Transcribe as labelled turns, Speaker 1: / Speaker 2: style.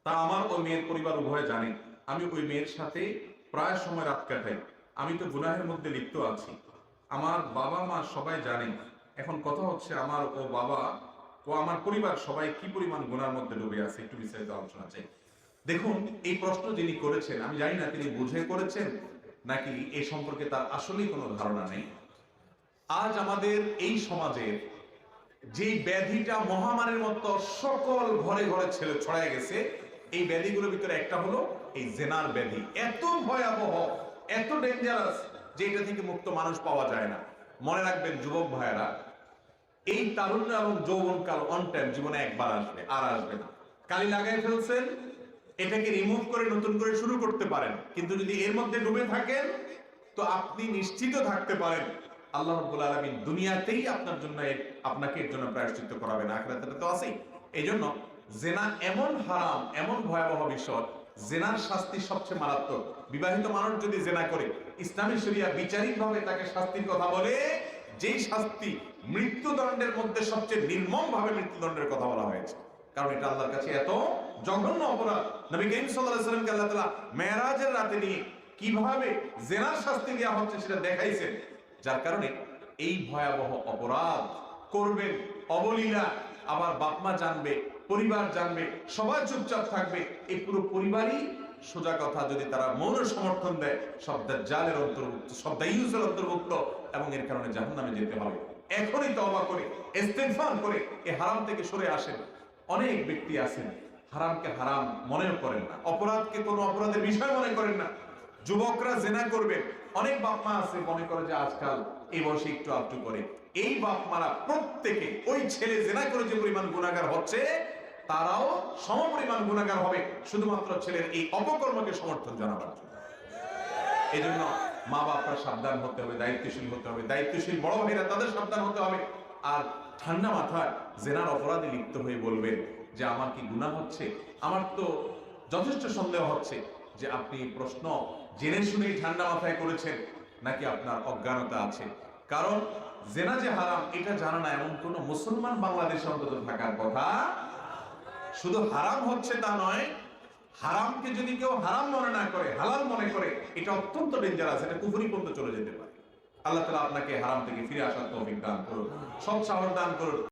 Speaker 1: তা আমার ওই মেয়ের পরিবার উভয় জানে আমি ওই মেয়ের সাথে প্রায় সময় রাত কাটাই। আমি তো গুনাহের মধ্যে লিপ্ত আছি। আমার বাবা মা সবাই জানে। এখন কথা হচ্ছে আমার ও বাবা ও আমার পরিবার সবাই কি পরিমাণ গুনার মধ্যে ডুবে আছে, একটু বিস্তারিত আলোচনা চাই। দেখুন, এই প্রশ্ন যিনি করেছেন আমি জানি না তিনি বুঝে করেছেন নাকি এই সম্পর্কে তার আসলেই কোনো ধারণা নেই। আজ আমাদের এই সমাজের যে ব্যাধিটা মহামারীর মতো সকল ঘরে ঘরে ছড়ায় গেছে, এই ব্যাধিগুলোর ভিতরে একটা হলো এই জেনার ব্যাধি। এত ভয়াবহ, এত ডেঞ্জারাস যে এটা থেকে মুক্ত মানুষ পাওয়া যায় না। মনে রাখবেন যুবক ভাইয়েরা, এই তারুণ্য এবং যৌবনকাল অন টাইম জীবনে একবার আসবে, আর আসবে না। কালি লাগাই ফেলছেন, এটাকে রিমুভ করে নতুন করে শুরু করতে পারেন, কিন্তু যদি এর মধ্যে ডুবে থাকেন তো আপনি নিশ্চিত থাকতে পারেন আল্লাহ রাব্বুল আলামিন দুনিয়াতেই আপনার জন্য আপনাকে এর জন্য প্রায়শ্চিত্ত করাবেন, আখিরাতে তো আছেই। এইজন্য জেনা এমন হারাম, এমন ভয়াবহ বিষয়, জেনার শাস্তি সবচেয়ে মারাত্মক। বিবাহিত মানুষ যদি জেনা করে, ইসলামী শরিয়া বিচারিকভাবে তাকে শাস্তির কথা বলে, যেই শাস্তি মৃত্যুদণ্ডের মধ্যে সবচেয়ে নির্মম ভাবে মৃত্যুদণ্ডের কথা বলা হয়েছে। কারণ এটা আল্লাহর কাছে এত জঘন্য অপরাধ। নবী করিম সাল্লাল্লাহু আলাইহি ওয়াসাল্লামকে আল্লাহ তাআলা মেরাজের রাতে নিয়ে কিভাবে জেনার শাস্তি দেওয়া হচ্ছে সেটা দেখাইছেন। যার কারণে এই ভয়াবহ অপরাধ করবেন অবলীলা, আবার বাপ মা জানবে, পরিবার জানবে, সবাই চুপচাপ থাকবে, এই পুরো পরিবারই সোজা কথা যদি তারা মৌন সমর্থন দেয় সব দাজ্জালের অন্তর্ভুক্ত, সব দাইয়ুসের অন্তর্ভুক্ত, এবং এর কারণে জাহান্নামে যেতে হবে। এখনই তওবা করে ইস্তেগফার করে এই হারাম থেকে সরে আসেন। অনেক ব্যক্তি আছেন হারামকে হারাম মনেও করেন না, অপরাধকে কোনো অপরাধের বিষয় মনে করেন না। যুবকরা জেনা করবে, অনেক বাপ মা আছে মনে করে যে আজকাল এই বয়সে একটু আধটু করে। এই বাপ মারা প্রত্যেকে ওই ছেলে জেনা করে যে পরিমাণ গুনাহগার হচ্ছে তারাও সমপরিমাণ গুনাহগার হবে, শুধুমাত্র ছেলের এই অপকর্মকে সমর্থন জানাবার জন্য। এই জন্য মা বাপরা সাবধান হতে হবে, দায়িত্বশীল হতে হবে, দায়িত্বশীল বড় ভাইরা তাদের সাবধান হতে হবে। আর ঠান্ডা মাথায় জেনার অপরাধে লিপ্ত হয়ে বলবেন যে আমার কি গুনাহ হচ্ছে, আমার তো যথেষ্ট সন্দেহ হচ্ছে যে আপনি প্রশ্ন জেনে শুনেই ঠান্ডা মাথায় করেছেন নাকি আপনার অজ্ঞানতা আছে। কারণ জেনা যে হারাম এটা জানা না এমন কোন মুসলমান বাংলাদেশে অন্তত থাকার কথা। শুধু হারাম হচ্ছে তা নয়, হারামকে যদি কেউ হারাম মনে না করে, হালাল মনে করে, এটা অত্যন্ত ডেঞ্জারাস, এটা কুফরি পর্যন্ত চলে যেতে পারে। আল্লাহ তাআলা আপনাকে হারাম থেকে ফিরে আসার তৌফিক দান করুন, সৎ সাহস দান করুন।